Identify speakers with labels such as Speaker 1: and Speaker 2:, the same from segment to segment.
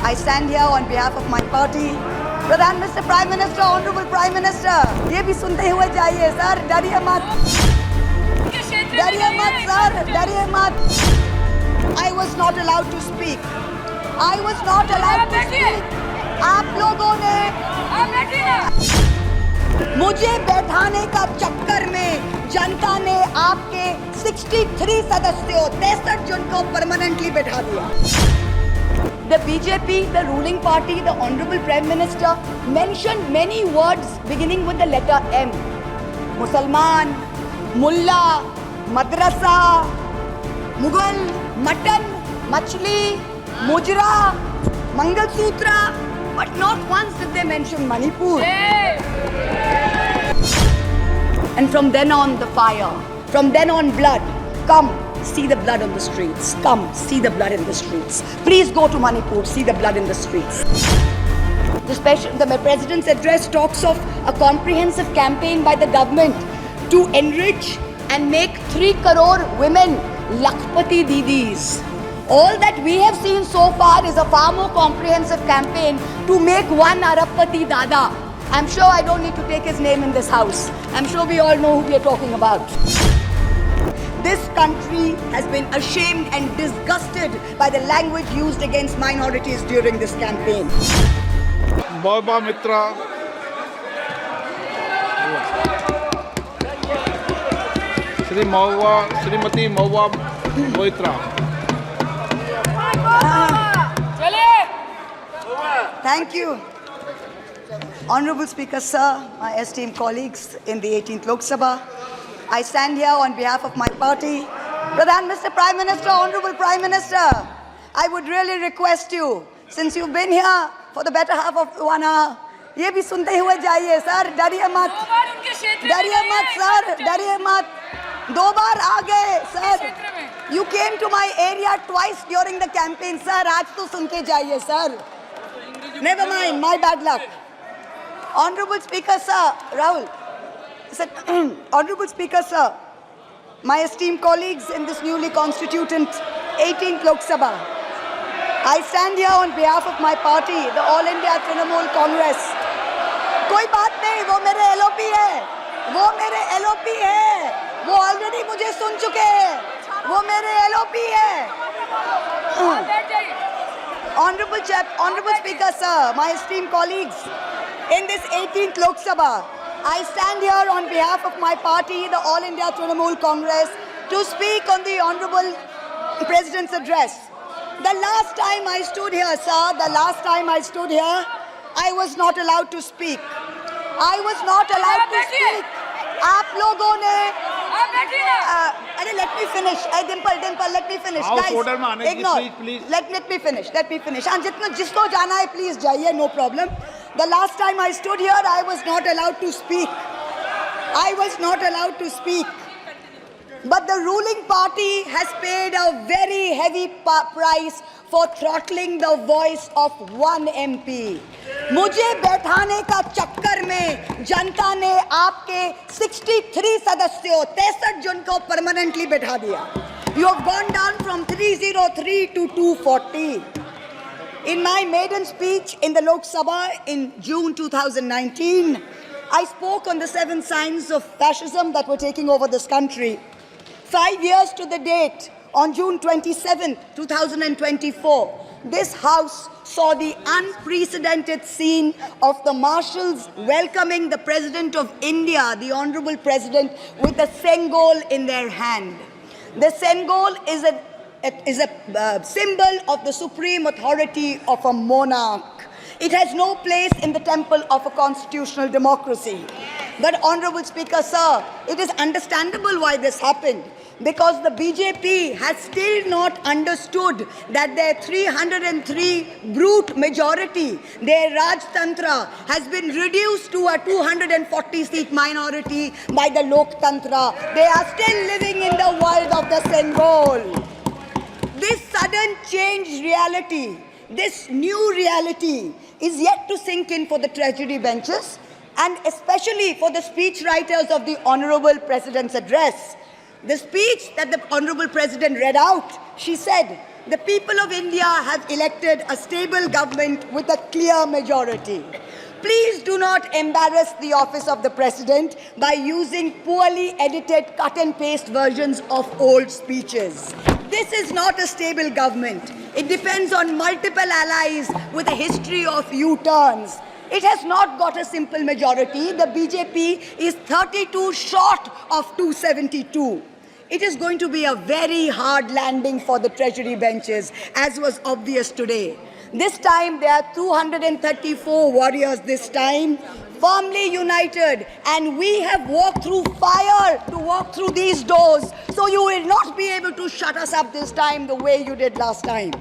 Speaker 1: I stand here on behalf of my party. Pradhan Mr. Prime Minister, Honorable Prime Minister, ये भी सुनते हुए जाइए सर, डरिए मत, डरिए मत सर, डरिए मत. I was not allowed to speak. I was not allowed to speak. आप लोगों ने मुझे बैठाने का चक्कर में जनता ने आपके 63 सदस्यों 63 जन को परमानेंटली बैठा दिया. The BJP, the ruling party, the Honorable Prime Minister mentioned many words beginning with the letter M. Musalman, Mullah, Madrasa, Mughal, Mutton, Machli, Mujra, Mangal Sutra, but not once did they mention Manipur. And from then on, the fire. From then on, blood. Come, see the blood on the streets. Come, see the blood in the streets. Please go to Manipur, see the blood in the streets. The President's address talks of a comprehensive campaign by the government to enrich and make 3 crore women Lakhpati Didis. All that we have seen so far is a far more comprehensive campaign to make 1 Arabpati Dada. I'm sure I don't need to take his name in this house. I'm sure we all know who we are talking about. This country has been ashamed and disgusted by the language used against minorities during this campaign.
Speaker 2: Baba Mitra, Srimati Mahua Moitra.
Speaker 1: Thank you. Honorable Speaker, sir, my esteemed colleagues in the 18th Lok Sabha, I stand here on behalf of my party. Pradhan Mr. Prime Minister, Honorable Prime Minister, I would really request you, since you've been here for the better half of 1 hour, ये भी सुनते हुए जाइए sir, डरिए मत, डरिए मत sir, डरिए मत. 2 बार आ गए sir. You came to my area twice during the campaign, sir. आज तो सुन के जाइए sir. Never mind, my bad luck. Honorable Speaker, sir, Rahul. Honorable Speaker, sir, my esteemed colleagues in this newly constituted 18th Lok Sabha, I stand here on behalf of my party, the All India Trinamool Congress. कोई बात नहीं, वो मेरे LOP है, वो मेरे LOP है, वो already मुझे सुन चुके हैं, वो मेरे LOP है. Honorable Speaker, sir, my esteemed colleagues, in this 18th Lok Sabha, I stand here on behalf of my party, the All India Trinamool Congress, to speak on the Honorable President's address. The last time I stood here, sir, the last time I stood here, I was not allowed to speak. I was not allowed to speak. आप लोगों ने let me finish. Dimple, let me finish. Guys, ignore. Let me finish. And जिसको जाना है, please जाइए, no problem. The last time I stood here, I was not allowed to speak. I was not allowed to speak. But the ruling party has paid a very heavy price for throttling the voice of 1 MP. मुझे बैठाने का चक्कर में जनता ने आपके 63 सदस्यों 63 जन को परमानेंटली बैठा दिया. You have gone down from 303 to 240. In my maiden speech in the Lok Sabha in June 2019, I spoke on the 7 signs of fascism that were taking over this country. 5 years to the date, on June 27, 2024, this House saw the unprecedented scene of the marshals welcoming the President of India, the Honorable President, with a Sengol in their hand. The Sengol is a symbol of the supreme authority of a monarch. It has no place in the temple of a constitutional democracy. But Honorable Speaker, sir, it is understandable why this happened. Because the BJP has still not understood that their 303 brute majority, their Rajtantra, has been reduced to a 240-seat minority by the Loktantra. They are still living in the world of the Sengol. This sudden changed reality, this new reality, is yet to sink in for the treasury benches and especially for the speech writers of the Honorable President's address. The speech that the Honorable President read out, she said, the people of India have elected a stable government with a clear majority. Please do not embarrass the office of the President by using poorly edited cut and paste versions of old speeches. This is not a stable government. It depends on multiple allies with a history of U-turns. It has not got a simple majority. The BJP is 32 short of 272. It is going to be a very hard landing for the Treasury benches, as was obvious today. This time there are 234 warriors this time, firmly united, and we have walked through fire to walk through these doors, so you will not be able to shut us up this time the way you did last time.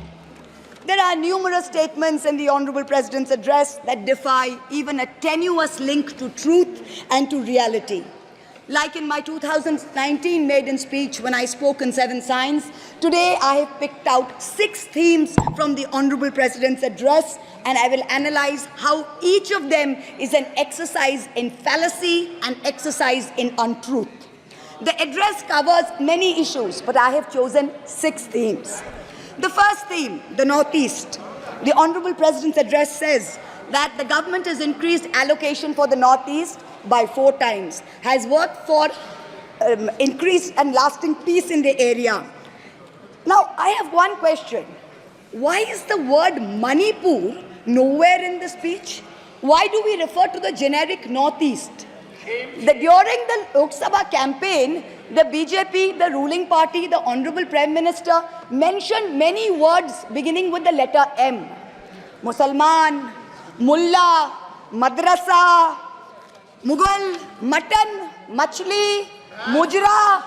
Speaker 1: There are numerous statements in the Honorable President's address that defy even a tenuous link to truth and to reality. Like in my 2019 maiden speech when I spoke in 7 signs, today I have picked out 6 themes from the Honorable President's address, and I will analyze how each of them is an exercise in fallacy and exercise in untruth. The address covers many issues, but I have chosen 6 themes. The first theme, the Northeast. The Honorable President's address says that the government has increased allocation for the Northeast by 4 times, has worked for increased and lasting peace in the area. Now, I have one question. Why is the word Manipur nowhere in the speech? Why do we refer to the generic Northeast? During the Lok Sabha campaign, the BJP, the ruling party, the Honorable Prime Minister mentioned many words beginning with the letter M. Musalman, Mullah, Madrasa, Mughal, Mutton, Machli, Mujra,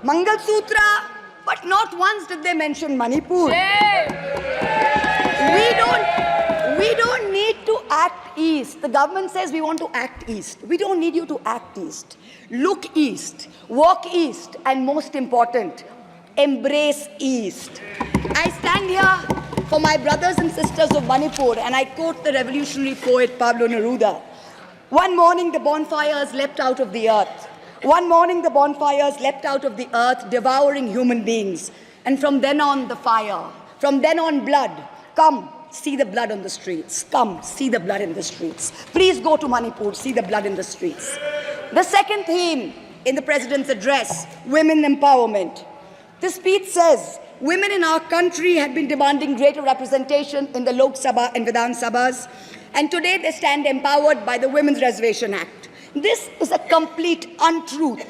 Speaker 1: Mangalsutra, but not once did they mention Manipur. We don't need to act east. The government says we want to act east. We don't need you to act east. Look east, walk east, and most important, embrace east. I stand here for my brothers and sisters of Manipur, and I quote the revolutionary poet Pablo Neruda. One morning the bonfires leapt out of the earth. One morning the bonfires leapt out of the earth, devouring human beings. And from then on the fire, from then on blood. Come, see the blood on the streets. Come, see the blood in the streets. Please go to Manipur, see the blood in the streets. The second theme in the President's address, women empowerment. The speech says, women in our country had been demanding greater representation in the Lok Sabha and Vidhan Sabhas, and today they stand empowered by the Women's Reservation Act. This is a complete untruth.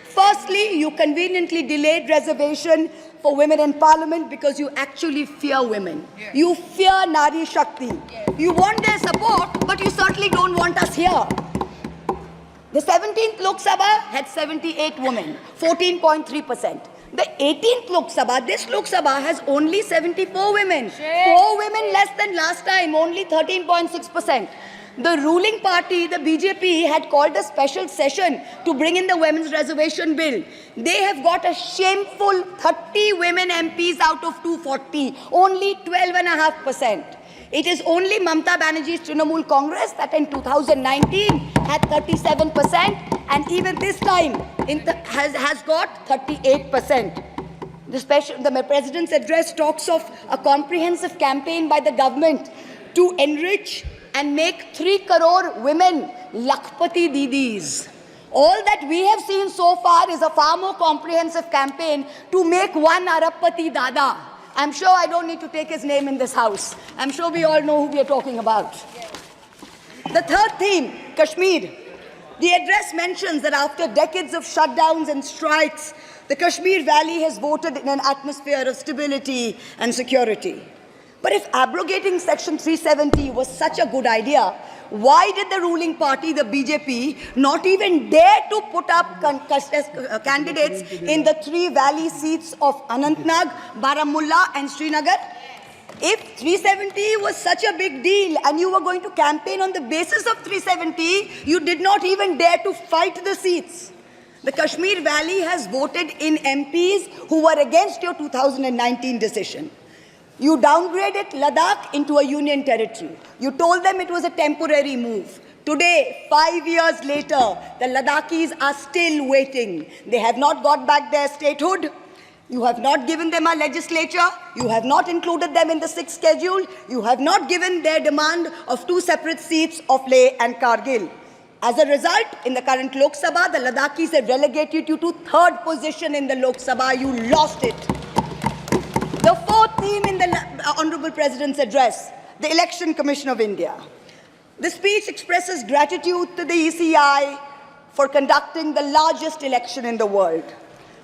Speaker 1: Firstly, you conveniently delayed reservation for women in parliament because you actually fear women. Yes. You fear Nari Shakti. Yes. You want their support, but you certainly don't want us here. The 17th Lok Sabha had 78 women, 14.3%. The 18th Lok Sabha, this Lok Sabha has only 74 women. 4 women less than last time, only 13.6%. The ruling party, the BJP, had called a special session to bring in the Women's Reservation Bill. They have got a shameful 30 women MPs out of 240, only 12.5%. It is only Mamata Banerjee's Trinamool Congress that in 2019 had 37%, and even this time has got 38%. The President's address talks of a comprehensive campaign by the government to enrich and make 3 crore women Lakhpati Didis. All that we have seen so far is a far more comprehensive campaign to make 1 Arabpati Dada. I'm sure I don't need to take his name in this house. I'm sure we all know who we are talking about. The third theme, Kashmir. The address mentions that after decades of shutdowns and strikes, the Kashmir Valley has voted in an atmosphere of stability and security. But if abrogating Section 370 was such a good idea, why did the ruling party, the BJP, not even dare to put up candidates in the 3 valley seats of Anantnag, Baramulla and Srinagar? If 370 was such a big deal and you were going to campaign on the basis of 370, you did not even dare to fight the seats. The Kashmir Valley has voted in MPs who were against your 2019 decision. You downgraded Ladakh into a union territory. You told them it was a temporary move. Today, 5 years later, the Ladakhis are still waiting. They have not got back their statehood. You have not given them a legislature. You have not included them in the 6th schedule. You have not given their demand of 2 separate seats of Leh and Kargil. As a result, in the current Lok Sabha, the Ladakhis have relegated you to 3rd position in the Lok Sabha. You lost it. The 4th theme in the Honorable President's address, the Election Commission of India. The speech expresses gratitude to the ECI for conducting the largest election in the world.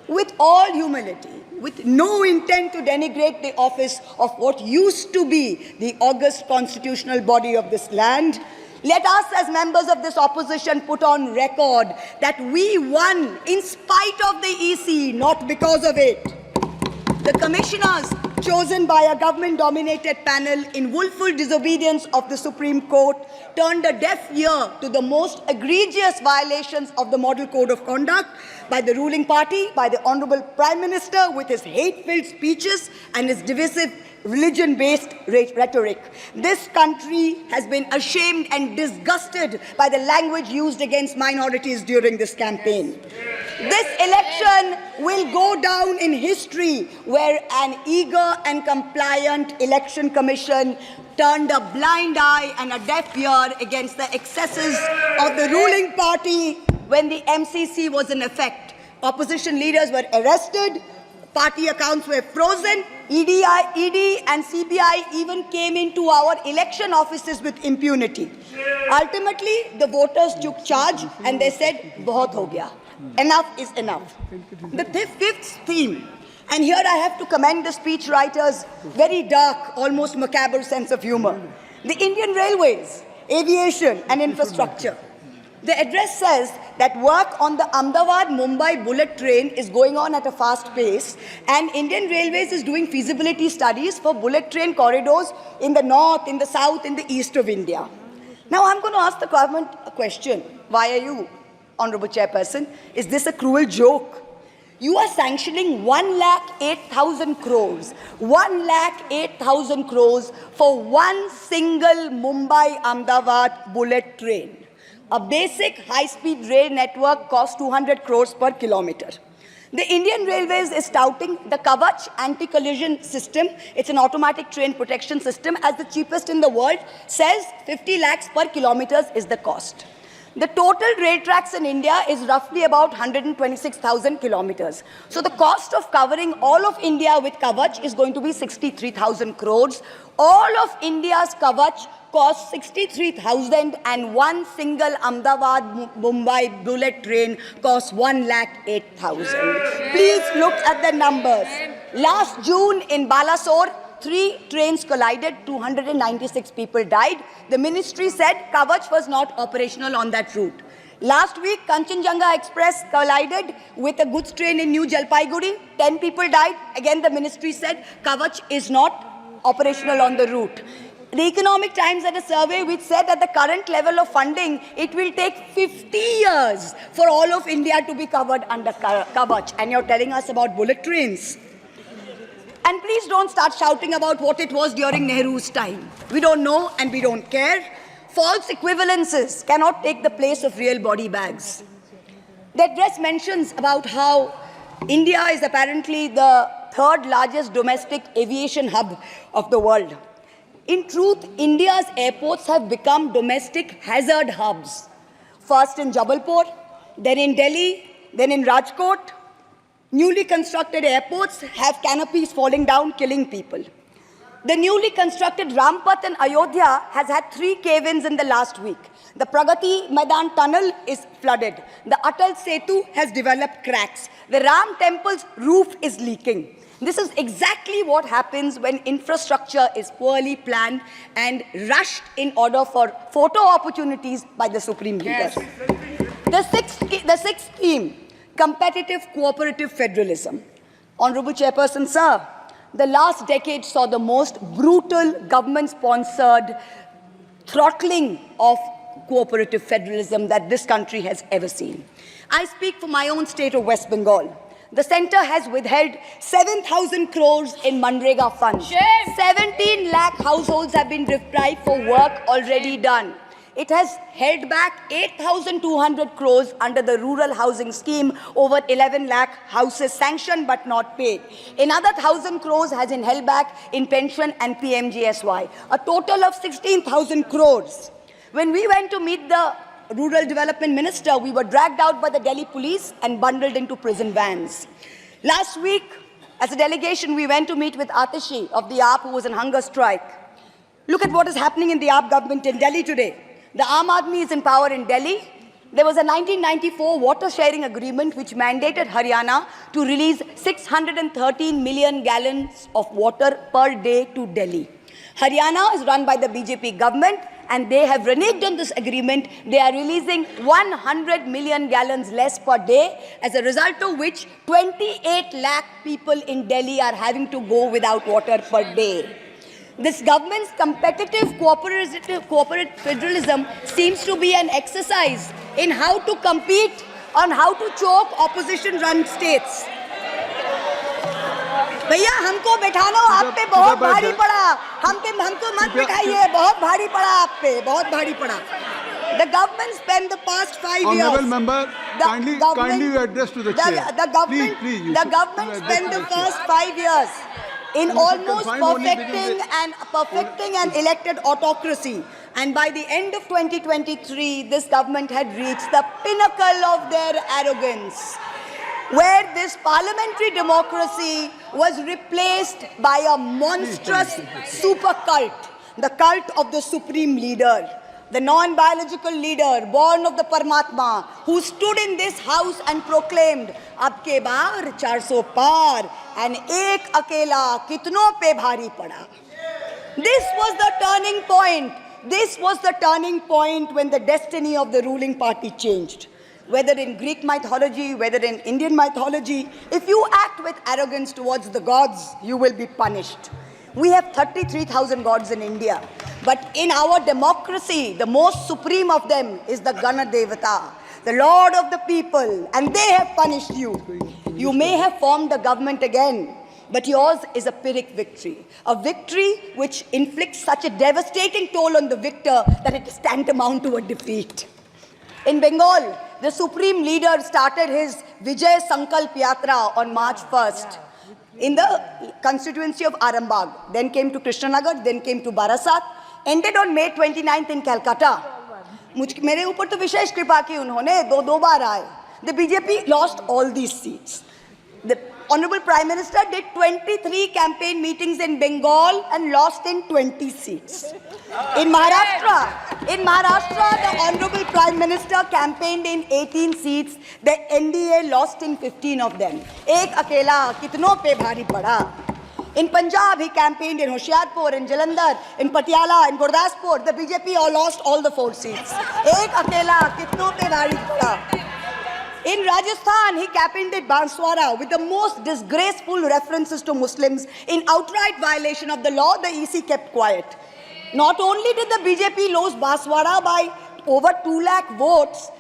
Speaker 1: With all humility, with no intent to denigrate the office of what used to be the august constitutional body of this land, let us as members of this opposition put on record that we won in spite of the EC, not because of it. The commissioners chosen by a government-dominated panel in willful disobedience of the Supreme Court turned a deaf ear to the most egregious violations of the Model Code of Conduct by the ruling party, by the Honorable Prime Minister with his hate-filled speeches and his divisive religion-based rhetoric. This country has been ashamed and disgusted by the language used against minorities during this campaign. This election will go down in history where an eager and compliant election commission turned a blind eye and a deaf ear against the excesses of the ruling party when the MCC was in effect. Opposition leaders were arrested, party accounts were frozen, ED and CBI even came into our election offices with impunity. Ultimately, the voters took charge and they said, "Bahut ho gaya. Enough is enough." The 5th theme, and here I have to commend the speechwriter's very dark, almost macabre sense of humor. The Indian Railways, aviation and infrastructure. The address says that work on the Ahmedabad-Mumbai bullet train is going on at a fast pace, and Indian Railways is doing feasibility studies for bullet train corridors in the north, in the south, in the east of India. Now I'm going to ask the government a question. Why are you, Honorable Chairperson? Is this a cruel joke? You are sanctioning 1,08,000 crores, 1,08,000 crores for one single Mumbai-Ahmedabad bullet train. A basic high-speed rail network costs 200 crores per kilometer. The Indian Railways is touting the Kavach anti-collision system. It's an automatic train protection system as the cheapest in the world, says 50 lakhs per kilometer is the cost. The total rail tracks in India is roughly about 126,000 kilometers. So the cost of covering all of India with Kavach is going to be 63,000 crores. All of India's Kavach costs 63,000 and one single Ahmedabad-Mumbai bullet train costs 1,08,000. Please look at the numbers. Last June in Balasore, 3 trains collided, 296 people died. The ministry said Kavach was not operational on that route. Last week, Kanchenjunga Express collided with a goods train in New Jalpaiguri. 10 people died. Again, the ministry said Kavach is not operational on the route. The Economic Times had a survey which said at the current level of funding, it will take 50 years for all of India to be covered under Kavach. And you're telling us about bullet trains. And please don't start shouting about what it was during Nehru's time. We don't know and we don't care. False equivalences cannot take the place of real body bags. The address mentions about how India is apparently the 3rd largest domestic aviation hub of the world. In truth, India's airports have become domestic hazard hubs. First in Jabalpur, then in Delhi, then in Rajkot. Newly constructed airports have canopies falling down, killing people. The newly constructed Rampath in Ayodhya has had 3 cave-ins in the last week. The Pragati Maidan tunnel is flooded. The Atal Setu has developed cracks. The Ram temple's roof is leaking. This is exactly what happens when infrastructure is poorly planned and rushed in order for photo opportunities by the supreme leaders. The sixth theme, competitive cooperative federalism. Honorable Chairperson, sir, the last decade saw the most brutal government-sponsored throttling of cooperative federalism that this country has ever seen. I speak for my own state of West Bengal. The centre has withheld 7,000 crores in Manrega funds. 17 lakh households have been deprived for work already done. It has held back 8,200 crores under the rural housing scheme, over 11 lakh houses sanctioned but not paid. Another 1,000 crores has been held back in pension and PMGSY. A total of 16,000 crores. When we went to meet the Rural Development Minister, we were dragged out by the Delhi police and bundled into prison vans. Last week, as a delegation, we went to meet with Atishi of the AAP, who was on hunger strike. Look at what is happening in the AAP government in Delhi today. The Aam Aadmi is in power in Delhi. There was a 1994 water sharing agreement which mandated Haryana to release 613 million gallons of water per day to Delhi. Haryana is run by the BJP government, and they have reneged on this agreement. They are releasing 100 million gallons less per day, as a result of which 28 lakh people in Delhi are having to go without water per day. This government's competitive cooperative federalism seems to be an exercise in how to compete on how to choke opposition-run states. भैया हमको बैठाना आप पे बहुत भारी पड़ा, हमको मत बैठाइए, बहुत भारी पड़ा आप पे, बहुत भारी पड़ा. The government spent the past 5 years.
Speaker 3: Honourable member, kindly address to the chair.
Speaker 1: The government spent the first 5 years in almost perfecting an elected autocracy. And by the end of 2023, this government had reached the pinnacle of their arrogance, where this parliamentary democracy was replaced by a monstrous super cult, the cult of the supreme leader, the non-biological leader, born of the Paramatma, who stood in this house and proclaimed, "Ab ke baar 400 par, and ek akela kitno pe bhari pada." This was the turning point. This was the turning point when the destiny of the ruling party changed. Whether in Greek mythology, whether in Indian mythology, if you act with arrogance towards the gods, you will be punished. We have 33,000 gods in India. But in our democracy, the most supreme of them is the Gana Devata, the Lord of the people, and they have punished you. You may have formed a government again, but yours is a Pyrrhic victory. A victory which inflicts such a devastating toll on the victor that it is tantamount to a defeat. In Bengal, the supreme leader started his Vijay Sankalp Yatra on March 1st in the constituency of Arambagh, then came to Krishnanagar, then came to Barasat, ended on May 29th in Calcutta. मेरे ऊपर तो विशेष कृपा की उन्होंने, दो बार आए. The BJP lost all these seats. The Honorable Prime Minister did 23 campaign meetings in Bengal and lost in 20 seats. In Maharashtra, the Honorable Prime Minister campaigned in 18 seats. The NDA lost in 15 of them. Ek akela kitno pe bhari pada. In Punjab, he campaigned in Hoshiarpur, in Jalandhar, in Patiala, in Gurdaspur. The BJP all lost all the 4 seats. Ek akela kitno pe bhari pada. In Rajasthan, he campaigned at Banswara with the most disgraceful references to Muslims. In outright violation of the law, the EC kept quiet. Not only did the BJP lose Banswara by over 2 lakh votes,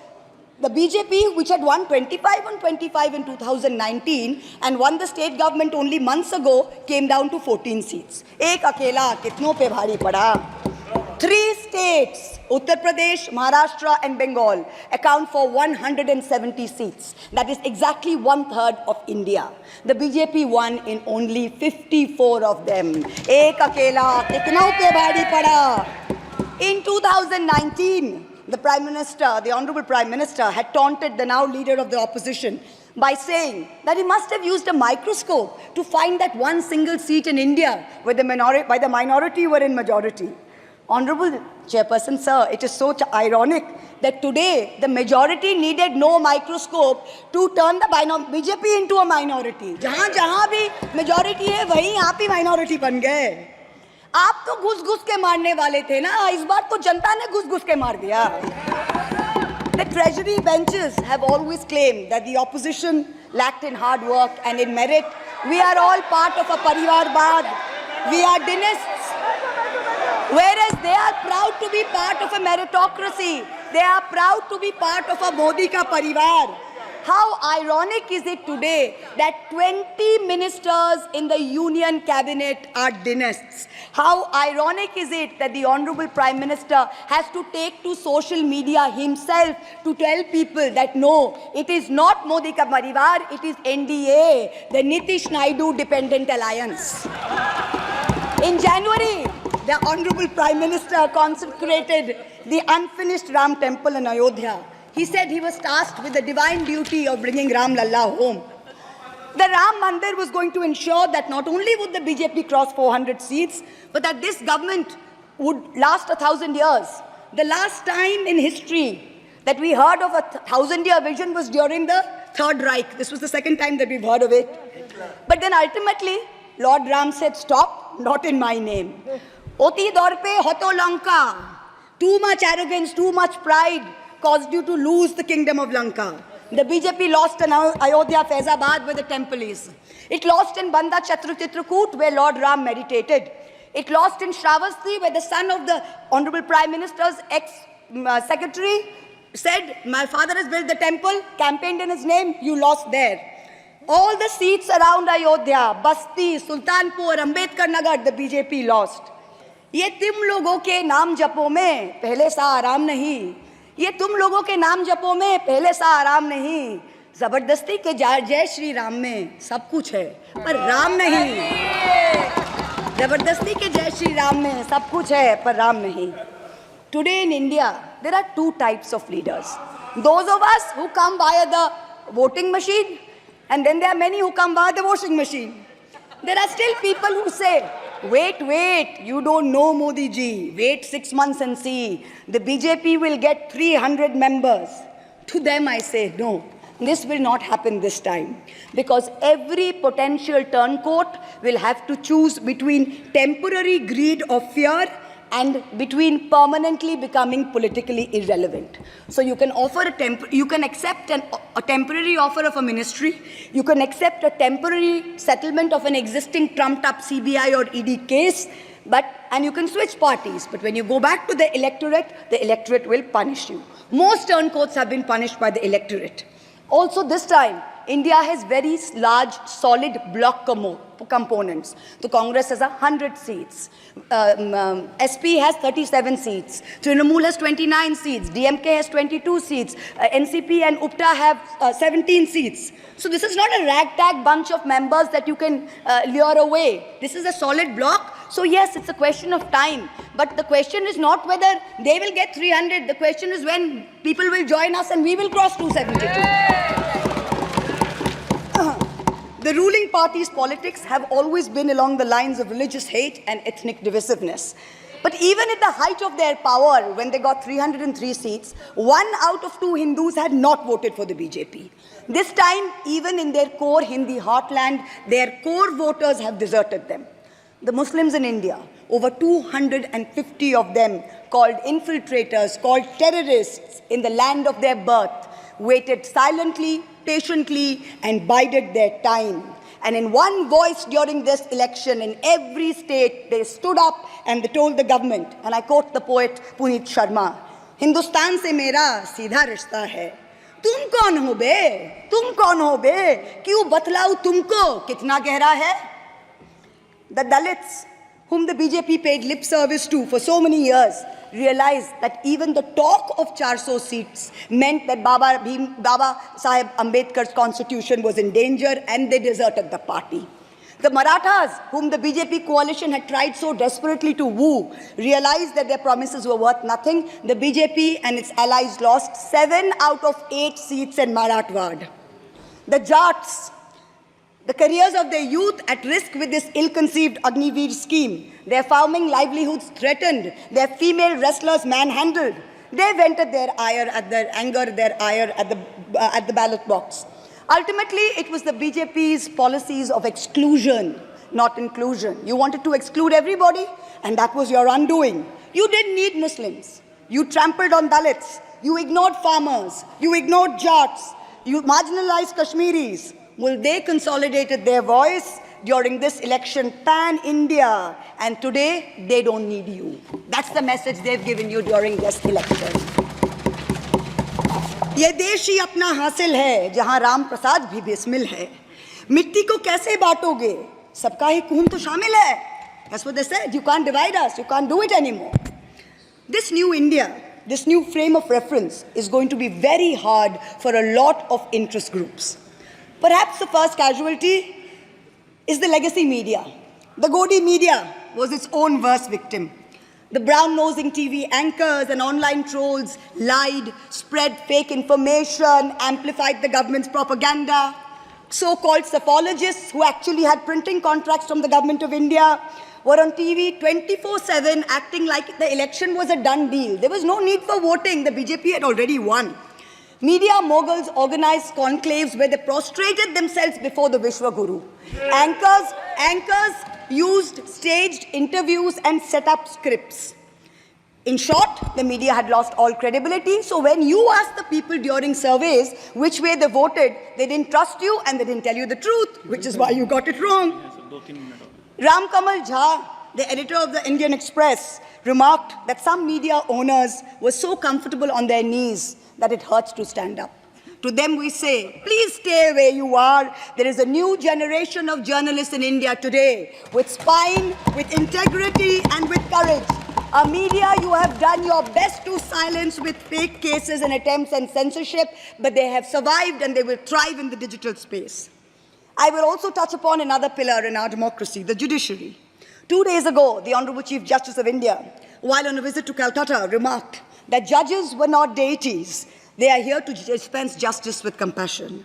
Speaker 1: the BJP, which had won 25 on 25 in 2019 and won the state government only months ago, came down to 14 seats. Ek akela kitno pe bhari pada. 3 states, Uttar Pradesh, Maharashtra and Bengal, account for 170 seats. That is exactly 1/3 of India. The BJP won in only 54 of them. Ek akela kitno pe bhari pada. In 2019, the Prime Minister, the Honorable Prime Minister, had taunted the now leader of the opposition by saying that he must have used a microscope to find that one single seat in India where the minority were in majority. Honorable Chairperson, sir, it is so ironic that today the majority needed no microscope to turn the BJP into a minority. जहाँ भी majority है, वहीं आप ही minority बन गए. आप तो घुस-घुस के मारने वाले थे ना, इस बार तो जनता ने घुस-घुस के मार दिया. The treasury benches have always claimed that the opposition lacked in hard work and in merit. We are all part of a Parivarvad. We are dynasts. Whereas they are proud to be part of a meritocracy. They are proud to be part of a Modi ka parivar. How ironic is it today that 20 ministers in the union cabinet are dynasts? How ironic is it that the Honorable Prime Minister has to take to social media himself to tell people that no, it is not Modi ka parivar, it is NDA, the Nitish Naidu Dependent Alliance. In January, the Honorable Prime Minister consecrated the unfinished Ram temple in Ayodhya. He said he was tasked with the divine duty of bringing Ram Lalla home. The Ram Mandir was going to ensure that not only would the BJP cross 400 seats, but that this government would last 1,000 years. The last time in history that we heard of a 1,000-year vision was during the Third Reich. This was the second time that we've heard of it. But then ultimately, Lord Ram said, stop, not in my name. Oti dorpe hoto Lanka. Too much arrogance, too much pride caused you to lose the kingdom of Lanka. The BJP lost in Ayodhya, Faizabad, where the temple is. It lost in Banda Chitrakoot, where Lord Ram meditated. It lost in Shravasti, where the son of the Honorable Prime Minister's ex-secretary said, my father has built the temple, campaigned in his name, you lost there. All the seats around Ayodhya, Basti, Sultanpur, Ambedkar Nagar, the BJP lost. ये तुम लोगों के नाम जपो में पहले सा आराम नहीं, ये तुम लोगों के नाम जपो में पहले सा आराम नहीं, जबरदस्ती के जय श्री राम में सब कुछ है पर राम नहीं, जबरदस्ती के जय श्री राम में सब कुछ है पर राम नहीं. Today in India, there are two types of leaders. Those of us who come via the voting machine, and then there are many who come via the washing machine. There are still people who say, wait, you don't know Modi ji. Wait 6 months and see. The BJP will get 300 members. To them I say, no, this will not happen this time. Because every potential turncoat will have to choose between temporary greed of fear and between permanently becoming politically irrelevant. So you can offer you can accept a temporary offer of a ministry, you can accept a temporary settlement of an existing trumped-up CBI or ED case, and you can switch parties. But when you go back to the electorate will punish you. Most turncoats have been punished by the electorate. Also this time, India has very large, solid block components. The Congress has 100 seats. SP has 37 seats. Trinamool has 29 seats. DMK has 22 seats. NCP and UPTA have 17 seats. So this is not a ragtag bunch of members that you can lure away. This is a solid block. So yes, it's a question of time. But the question is not whether they will get 300. The question is when people will join us and we will cross 272. The ruling party's politics have always been along the lines of religious hate and ethnic divisiveness. But even at the height of their power, when they got 303 seats, 1 out of 2 Hindus had not voted for the BJP. This time, even in their core Hindi heartland, their core voters have deserted them. The Muslims in India, over 250 of them, called infiltrators, called terrorists in the land of their birth, waited silently, patiently, and bided their time. And in one voice during this election, in every state, they stood up and they told the government, and I quote the poet Puneet Sharma, Hindustan se mera seedha rishta hai. Tum kaun ho be? Tum kaun ho be? Kyun batlau tumko? Kitna gehra hai? The Dalits, whom the BJP paid lip service to for so many years, realized that even the talk of 400 seats meant that Baba Sahib Ambedkar's constitution was in danger, and they deserted the party. The Marathas, whom the BJP coalition had tried so desperately to woo, realized that their promises were worth nothing. The BJP and its allies lost 7 out of 8 seats in Marathwad. The Jats, the careers of their youth at risk with this ill-conceived Agniveer scheme, their farming livelihoods threatened, their female wrestlers manhandled. They vented their ire at the ballot box. Ultimately, it was the BJP's policies of exclusion, not inclusion. You wanted to exclude everybody, and that was your undoing. You didn't need Muslims. You trampled on Dalits. You ignored farmers. You ignored Jats. You marginalized Kashmiris. Well, they consolidated their voice during this election pan-India, and today they don't need you. That's the message they've given you during this election. ये देश ही अपना हासिल है जहां राम प्रसाद भी बिस्मिल है। मिट्टी को कैसे बांटोगे, सबका ही खून तो शामिल है। That's what they said. You can't divide us. You can't do it anymore. This new India, this new frame of reference is going to be very hard for a lot of interest groups. Perhaps the first casualty is the legacy media. The Godi media was its own worst victim. The brown-nosing TV anchors and online trolls lied, spread fake information, amplified the government's propaganda. So-called psephologists who actually had printing contracts from the government of India were on TV 24/7 acting like the election was a done deal. There was no need for voting. The BJP had already won. Media moguls organized conclaves where they prostrated themselves before the Vishwa Guru. Anchors used staged interviews and set up scripts. In short, the media had lost all credibility. So when you asked the people during surveys which way they voted, they didn't trust you and they didn't tell you the truth, which is why you got it wrong. Ram Kamal Jha, the editor of the Indian Express, remarked that some media owners were so comfortable on their knees that it hurts to stand up. To them we say, please stay where you are. There is a new generation of journalists in India today with spine, with integrity and with courage. A media you have done your best to silence with fake cases and attempts and censorship, but they have survived and they will thrive in the digital space. I will also touch upon another pillar in our democracy, the judiciary. 2 days ago, the Honorable Chief Justice of India, while on a visit to Calcutta, remarked that judges were not deities. They are here to dispense justice with compassion.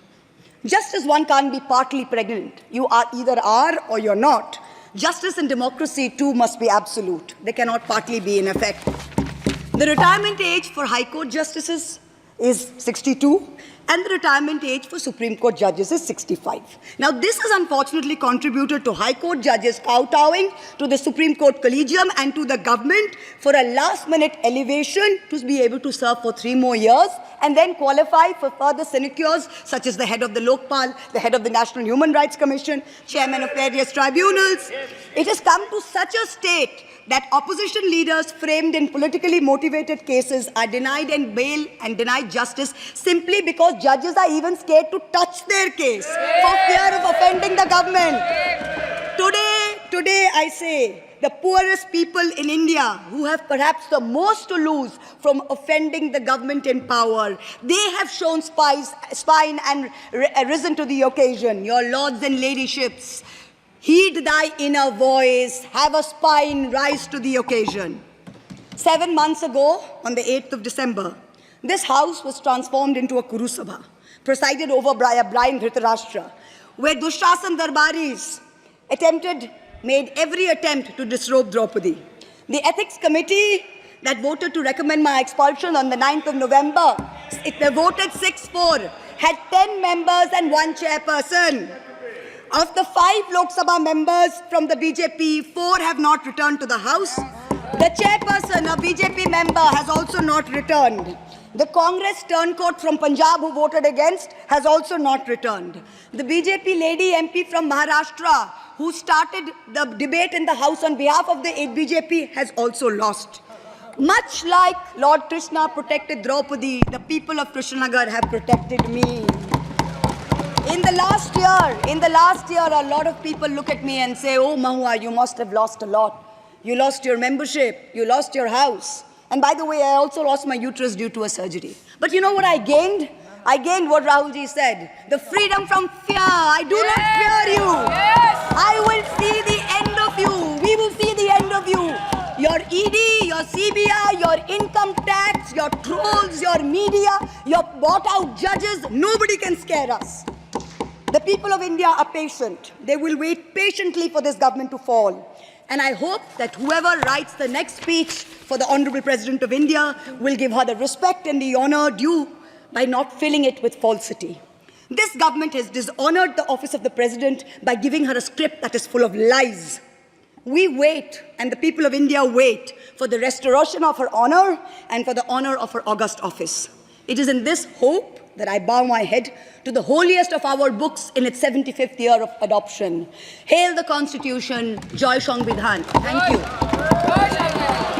Speaker 1: Just as one can't be partly pregnant, you either are or you're not. Justice and democracy too must be absolute. They cannot partly be in effect. The retirement age for High Court justices is 62, and the retirement age for Supreme Court judges is 65. Now, this has unfortunately contributed to High Court judges kowtowing to the Supreme Court Collegium and to the government for a last-minute elevation to be able to serve for 3 more years and then qualify for further sinecures, such as the head of the Lokpal, the head of the National Human Rights Commission, chairman of various tribunals. It has come to such a state that opposition leaders framed in politically motivated cases are denied and bail and denied justice simply because judges are even scared to touch their case for fear of offending the government. Today I say, the poorest people in India who have perhaps the most to lose from offending the government in power, they have shown spine and risen to the occasion. Your lords and ladyships, heed thy inner voice, have a spine, rise to the occasion. 7 months ago, on the 8th of December, this house was transformed into a Kurusabha, presided over by a blind Dhritarashtra, where Dushrasan Darbaris made every attempt to disrobe Draupadi. The ethics committee that voted to recommend my expulsion on the 9th of November, they voted 6-4, had 10 members and 1 chairperson. Of the 5 Lok Sabha members from the BJP, 4 have not returned to the House. The chairperson, a BJP member, has also not returned. The Congress turncoat from Punjab who voted against has also not returned. The BJP lady MP from Maharashtra who started the debate in the House on behalf of the BJP has also lost. Much like Lord Krishna protected Draupadi, the people of Krishnanagar have protected me. In the last year, a lot of people look at me and say, oh, Mahua, you must have lost a lot. You lost your membership, you lost your house. And by the way, I also lost my uterus due to a surgery. But you know what I gained? I gained what Rahulji said, the freedom from fear. I do not fear you. I will see the end of you. We will see the end of you. Your ED, your CBI, your income tax, your trolls, your media, your bought-out judges, nobody can scare us. The people of India are patient. They will wait patiently for this government to fall. And I hope that whoever writes the next speech for the Honorable President of India will give her the respect and the honor due by not filling it with falsity. This government has dishonored the office of the President by giving her a script that is full of lies. We wait, and the people of India wait, for the restoration of her honor and for the honor of her august office. It is in this hope that I bow my head to the holiest of our books in its 75th year of adoption. Hail the Constitution, Joy Sangvidhan. Thank you.